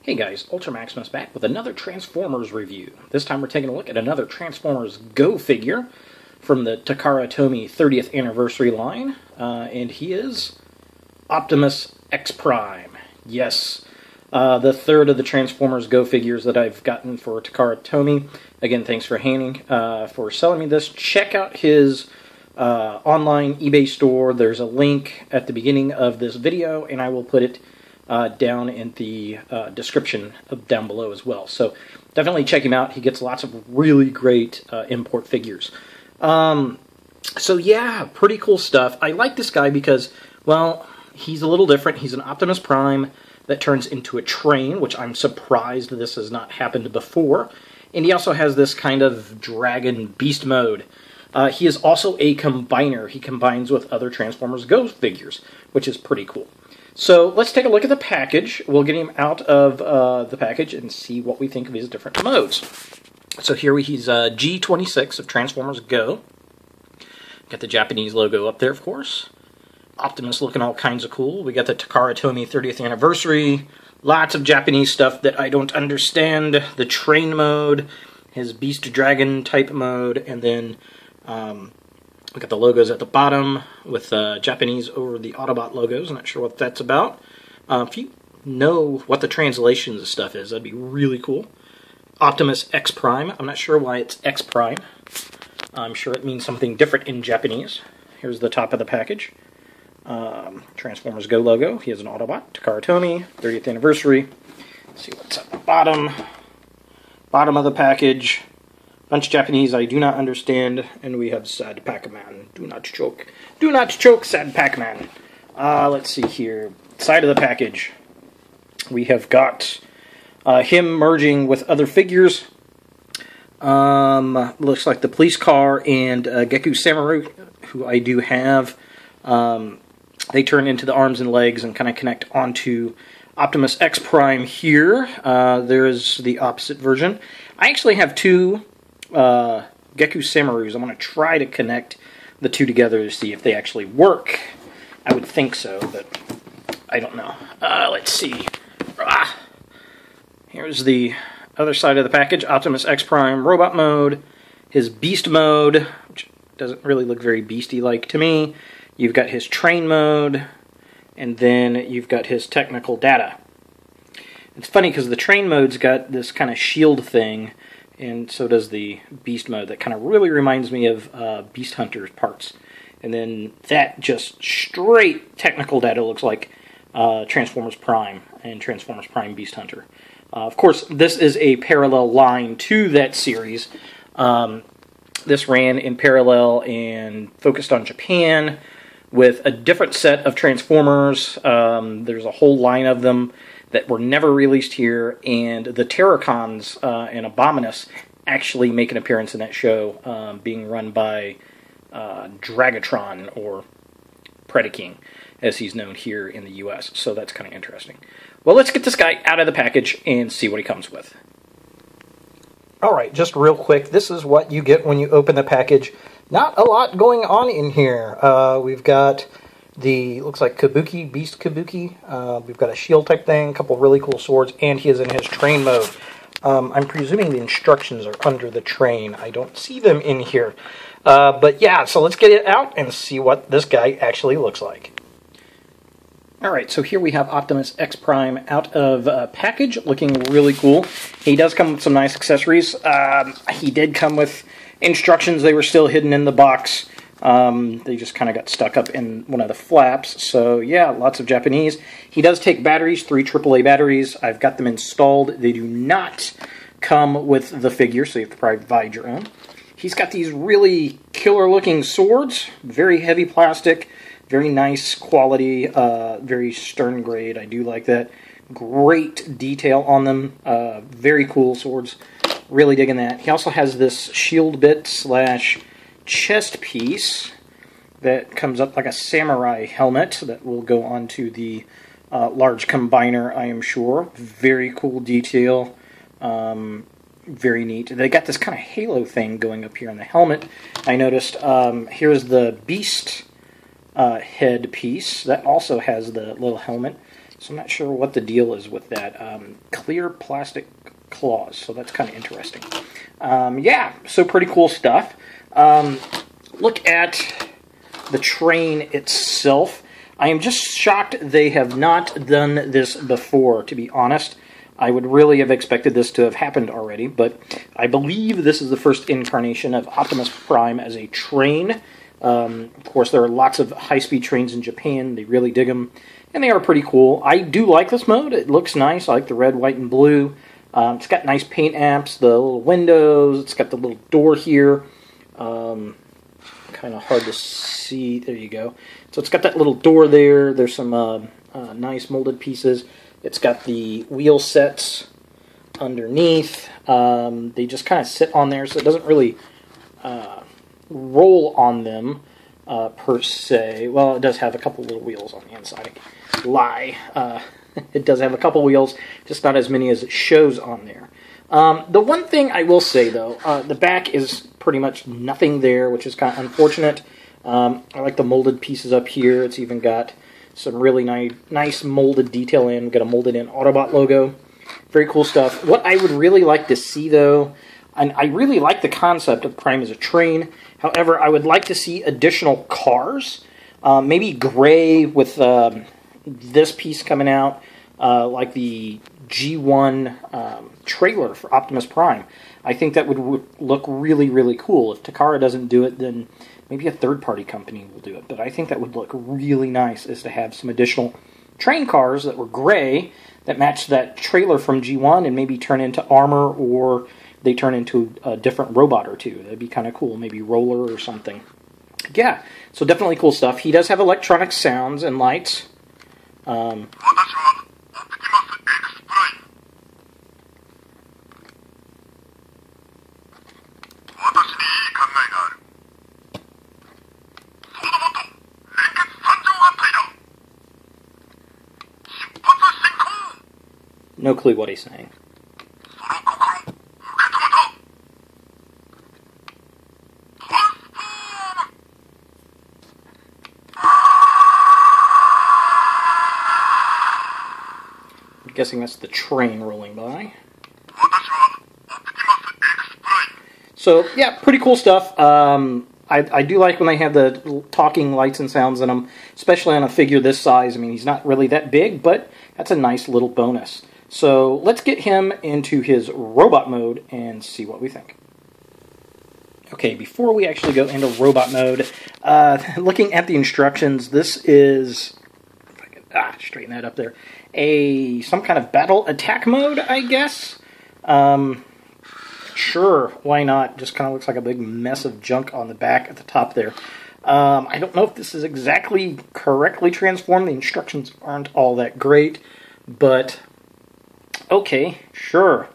Hey guys, Ultra Maximus back with another Transformers review. This time we're taking a look at another Transformers Go figure from the Takara 30th anniversary line, and he is Optimus Ex Prime. Yes, the third of the Transformers Go figures that I've gotten for Takara Tomy. Again, thanks for for selling me this. Check out his online eBay store. There's a link at the beginning of this video, and I will put it down in the description down below as well. So definitely check him out. He gets lots of really great import figures. So yeah, pretty cool stuff. I like this guy because, well, he's a little different. He's an Optimus Prime that turns into a train, which I'm surprised this has not happened before. And he also has this kind of dragon beast mode. He is also a combiner. He combines with other Transformers Go figures, which is pretty cool. So let's take a look at the package. We'll get him out of the package and see what we think of his different modes. So here he's G26 of Transformers Go. Got the Japanese logo up there, of course. Optimus looking all kinds of cool. We got the Takara Tomy 30th anniversary. Lots of Japanese stuff that I don't understand. The train mode, his Beast Dragon type mode, and then we got the logos at the bottom with Japanese over the Autobot logos. I'm not sure what that's about. If you know what the translations of stuff is, that'd be really cool. Optimus Ex Prime. I'm not sure why it's Ex Prime. I'm sure it means something different in Japanese. Here's the top of the package. Transformers Go logo. He has an Autobot. Takara Tomy, 30th anniversary. Let's see what's at the bottom. Bottom of the package. Bunch of Japanese I do not understand, and we have Sad Pac-Man. Do not choke. Do not choke, Sad Pac-Man. Let's see here. Side of the package. We have got him merging with other figures. Looks like the police car and Geku Samurai, who I do have. They turn into the arms and legs and kind of connect onto Optimus Ex Prime here. There is the opposite version. I actually have two Geku Samurais. I'm going to try to connect the two together to see if they actually work. I would think so, but I don't know. Let's see. Here's the other side of the package. Optimus Ex Prime robot mode. His beast mode, which doesn't really look very beastie-like to me. You've got his train mode, and then you've got his technical data. It's funny because the train mode's got this kind of shield thing, and so does the Beast mode. That kind of really reminds me of Beast Hunter's parts. And then that just straight technical data looks like Transformers Prime and Transformers Prime Beast Hunter. Of course, this is a parallel line to that series. This ran in parallel and focused on Japan with a different set of Transformers. There's a whole line of them that were never released here, and the Terrorcons and Abominus actually make an appearance in that show, being run by Dragatron, or Predaking, as he's known here in the US. So that's kind of interesting. Well, let's get this guy out of the package and see what he comes with. Alright, just real quick, this is what you get when you open the package. Not a lot going on in here. We've got the, looks like Kabuki, Beast Kabuki. We've got a shield type thing, a couple really cool swords, and he is in his train mode. I'm presuming the instructions are under the train. I don't see them in here. But yeah, so let's get it out and see what this guy actually looks like. Alright, so here we have Optimus Ex Prime out of package, looking really cool. He does come with some nice accessories. He did come with instructions. They were still hidden in the box. They just kind of got stuck up in one of the flaps. So yeah, lots of Japanese. He does take batteries, 3 AAA batteries. I've got them installed. They do not come with the figure, so you have to provide your own. He's got these really killer looking swords, very heavy plastic, very nice quality, very stern grade. I do like that. Great detail on them. Very cool swords. Really digging that. He also has this shield bit slash chest piece that comes up like a samurai helmet that will go onto the large combiner, I am sure. Very cool detail. Very neat. They got this kind of halo thing going up here on the helmet. I noticed here's the Beast head piece that also has the little helmet. So I'm not sure what the deal is with that. Clear plastic claws, so that's kind of interesting. Yeah, so pretty cool stuff. Look at the train itself. I am just shocked they have not done this before, to be honest. I would really have expected this to have happened already, but I believe this is the first incarnation of Optimus Prime as a train. Of course, there are lots of high-speed trains in Japan. They really dig them, and they are pretty cool. I do like this mode. It looks nice. I like the red, white, and blue. It's got nice paint apps, the little windows. It's got the little door here. Kind of hard to see. There you go. So it's got that little door there. There's some nice molded pieces. It's got the wheel sets underneath. They just kind of sit on there, so it doesn't really roll on them per se. Well, it does have a couple little wheels on the inside. Lie. It does have a couple wheels, just not as many as it shows on there. The one thing I will say, though, the back is pretty much nothing there, which is kind of unfortunate. I like the molded pieces up here. It's even got some really nice molded detail in. We've got a molded-in Autobot logo. Very cool stuff. What I would really like to see, though, and I really like the concept of Prime as a train. However, I would like to see additional cars. Maybe gray with this piece coming out, like the G1 trailer for Optimus Prime. I think that would look really, really cool. If Takara doesn't do it, then maybe a third-party company will do it. But I think that would look really nice, is to have some additional train cars that were gray that match that trailer from G1 and maybe turn into armor, or they turn into a different robot or two. That'd be kind of cool. Maybe Roller or something. Yeah, so definitely cool stuff. He does have electronic sounds and lights. No clue what he's saying. I'm guessing that's the train rolling by. So, yeah, pretty cool stuff. I do like when they have the talking lights and sounds in them, especially on a figure this size. I mean, he's not really that big, but that's a nice little bonus. So let's get him into his robot mode and see what we think. Okay, before we actually go into robot mode, looking at the instructions, this is, if I can straighten that up there, some kind of battle attack mode, I guess. Sure, why not? Just kind of looks like a big mess of junk on the back at the top there. I don't know if this is exactly correctly transformed. The instructions aren't all that great, but okay, sure.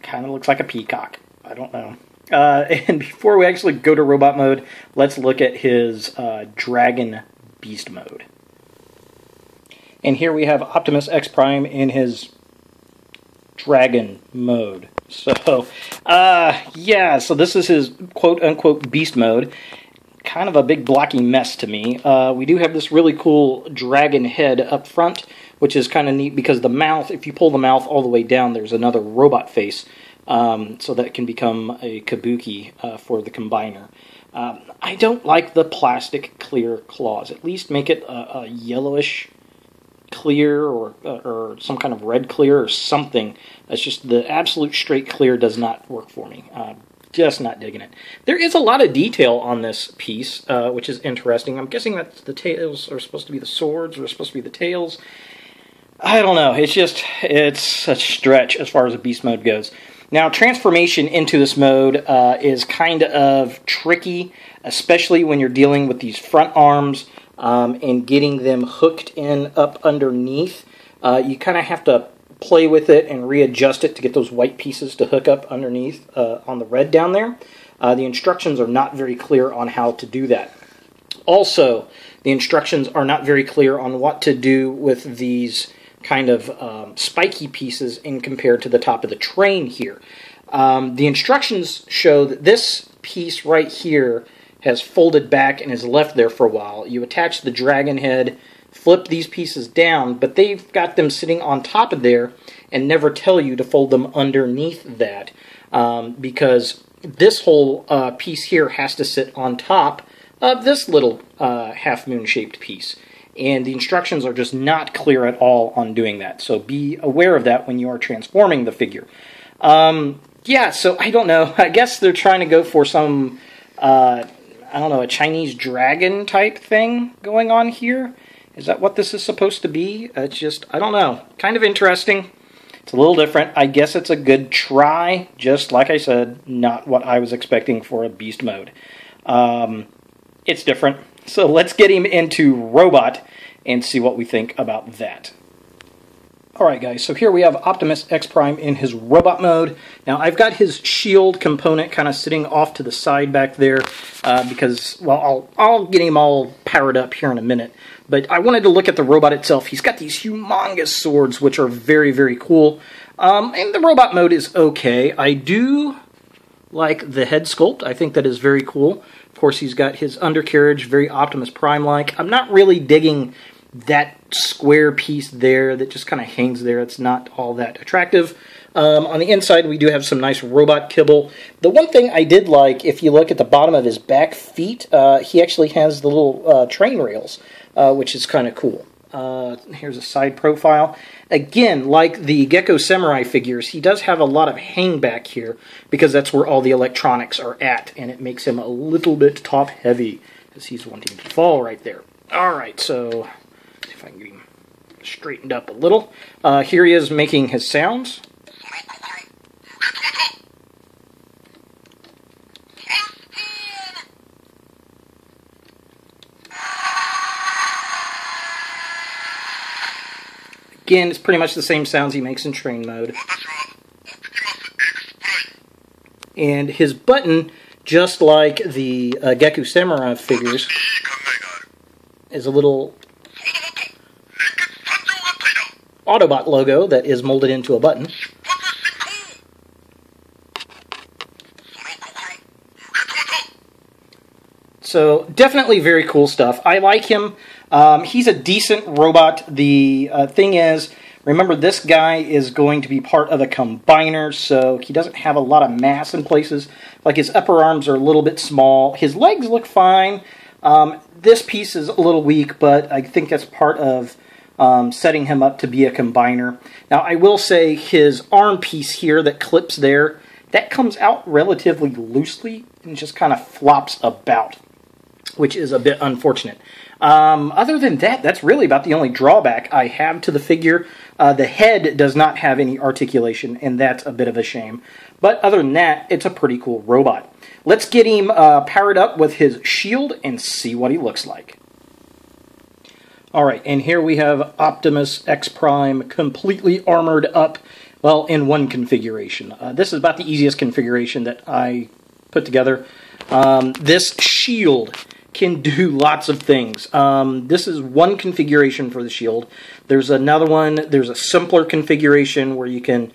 Kind of looks like a peacock. I don't know. And before we actually go to robot mode, let's look at his Dragon Beast mode. And here we have Optimus Ex Prime in his Dragon mode. So, yeah, so this is his quote-unquote Beast mode. Kind of a big blocky mess to me. We do have this really cool dragon head up front, which is kind of neat because the mouth, if you pull the mouth all the way down, there's another robot face, so that can become a kabuki for the combiner. I don't like the plastic clear claws. At least make it a yellowish clear or some kind of red clear or something. That's just the absolute straight clear does not work for me. Just not digging it. There is a lot of detail on this piece, which is interesting. I'm guessing that the tails are supposed to be the swords or supposed to be the tails. I don't know. It's a stretch as far as the beast mode goes. Now, transformation into this mode is kind of tricky, especially when you're dealing with these front arms and getting them hooked in up underneath. You kind of have to play with it and readjust it to get those white pieces to hook up underneath on the red down there. The instructions are not very clear on how to do that. Also, the instructions are not very clear on what to do with these kind of spiky pieces in compared to the top of the train here. The instructions show that this piece right here has folded back and is left there for a while. You attach the dragon head flip these pieces down, but they've got them sitting on top of there and never tell you to fold them underneath that, because this whole piece here has to sit on top of this little half-moon shaped piece. And the instructions are just not clear at all on doing that. So be aware of that when you are transforming the figure. Yeah, so I don't know. I guess they're trying to go for some, I don't know, a Chinese dragon type thing going on here. Is that what this is supposed to be? It's just, I don't know. Kind of interesting. It's a little different. I guess it's a good try. Just like I said, not what I was expecting for a beast mode. It's different. So let's get him into robot and see what we think about that. Alright guys, so here we have Optimus Ex Prime in his robot mode. Now I've got his shield component kind of sitting off to the side back there because, well, I'll get him all powered up here in a minute. But I wanted to look at the robot itself. He's got these humongous swords which are very, very cool. And the robot mode is okay. I do like the head sculpt. I think that is very cool. Of course, he's got his undercarriage, very Optimus Prime-like. I'm not really digging that square piece there that just kind of hangs there. It's not all that attractive. On the inside, we do have some nice robot kibble. The one thing I did like, if you look at the bottom of his back feet, he actually has the little train rails, which is kind of cool. Here's a side profile. Again, like the Gecko Samurai figures, he does have a lot of hang back here because that's where all the electronics are at, and it makes him a little bit top heavy because he's wanting to fall right there. Alright, so see if I can get him straightened up a little. Here he is making his sounds. Again, it's pretty much the same sounds he makes in train mode. And his button, just like the Gecko Samurai figures, is a little Autobot logo that is molded into a button. So, definitely very cool stuff. I like him. He's a decent robot. The thing is, remember, this guy is going to be part of a combiner, so he doesn't have a lot of mass in places. Like, his upper arms are a little bit small. His legs look fine. This piece is a little weak, but I think that's part of setting him up to be a combiner. Now, I will say his arm piece here that clips there, that comes out relatively loosely and just kind of flops about, which is a bit unfortunate. Other than that, that's really about the only drawback I have to the figure. The head does not have any articulation, and that's a bit of a shame. But other than that, it's a pretty cool robot. Let's get him powered up with his shield and see what he looks like. Alright, and here we have Optimus Ex Prime completely armored up, well, in one configuration. This is about the easiest configuration that I put together. This shield can do lots of things. This is one configuration for the shield. There's another one, there's a simpler configuration where you can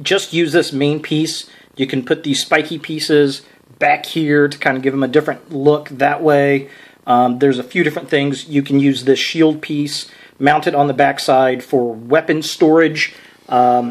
just use this main piece. You can put these spiky pieces back here to kind of give them a different look that way. There's a few different things. You can use this shield piece mounted on the backside for weapon storage.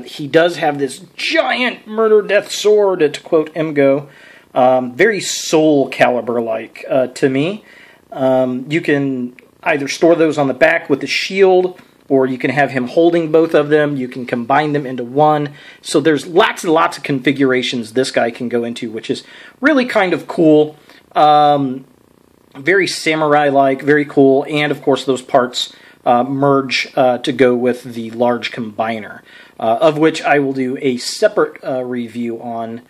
He does have this giant murder death sword, to quote Emgo. Very Soul Calibur-like to me. You can either store those on the back with the shield, or you can have him holding both of them. You can combine them into one. So there's lots and lots of configurations this guy can go into, which is really kind of cool. Very samurai-like, very cool. And, of course, those parts merge to go with the large combiner, of which I will do a separate review on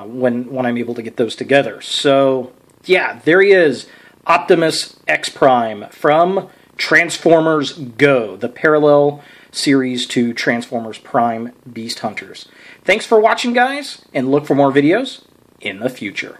when I'm able to get those together. So, yeah, there he is, Optimus Ex Prime from Transformers Go, the parallel series to Transformers Prime Beast Hunters. Thanks for watching, guys, and look for more videos in the future.